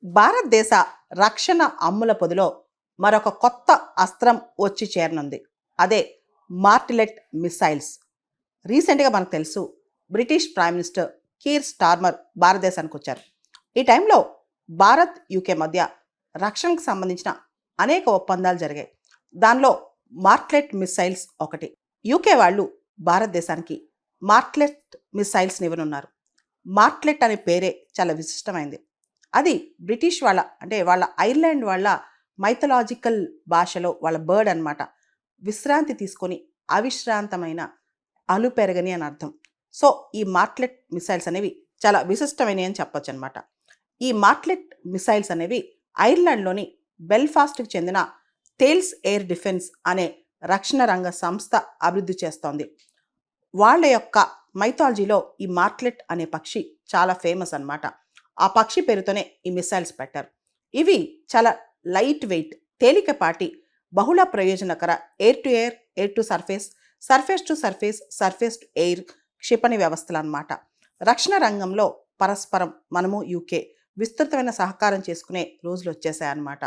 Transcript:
భారతదేశ రక్షణ అమ్ముల పొదిలో మరొక కొత్త అస్త్రం వచ్చి చేరనుంది. అదే మార్టిలెట్ మిసైల్స్. రీసెంట్గా మనకు తెలుసు, British prime minister Keir Starmer భారతదేశానికి వచ్చారు. ఈ టైంలో భారత్ యూకే మధ్య రక్షణకు సంబంధించిన అనేక ఒప్పందాలు జరిగాయి. దానిలో మార్టిలెట్ మిసైల్స్ ఒకటి. యూకే వాళ్ళు భారతదేశానికి మార్టిలెట్ మిసైల్స్ని ఇవ్వనున్నారు. మార్టిలెట్ అనే పేరే చాలా విశిష్టమైంది. అది బ్రిటిష్ వాళ్ళ ఐర్లాండ్ వాళ్ళ మైథలాజికల్ భాషలో వాళ్ళ బర్డ్ అన్నమాట. విశ్రాంతి తీసుకొని అవిశ్రాంతమైన అలుపెరగని అని అర్థం. సో ఈ మార్టిలెట్ మిసైల్స్ అనేవి చాలా విశిష్టమైనవి అని చెప్పొచ్చు అనమాట. ఈ మార్టిలెట్ మిసైల్స్ అనేవి ఐర్లాండ్లోని బెల్ఫాస్ట్కి చెందిన థేల్స్ ఎయిర్ డిఫెన్స్ అనే రక్షణ రంగ సంస్థ అభివృద్ధి చేస్తోంది. వాళ్ళ యొక్క మైథాలజీలో ఈ మార్టిలెట్ అనే పక్షి చాలా ఫేమస్ అన్నమాట. ఆ పక్షి పేరుతోనే ఈ మిసైల్స్ పెట్టారు. ఇవి చాలా లైట్ వెయిట్, తేలికపాటి, బహుళ ప్రయోజనకర air to air, air to surface, surface to surface, surface to air క్షిపణి వ్యవస్థలు అన్నమాట. రక్షణ రంగంలో పరస్పరం మనము యూకే విస్తృతమైన సహకారం చేసుకునే రోజులు వచ్చేసాయన్నమాట.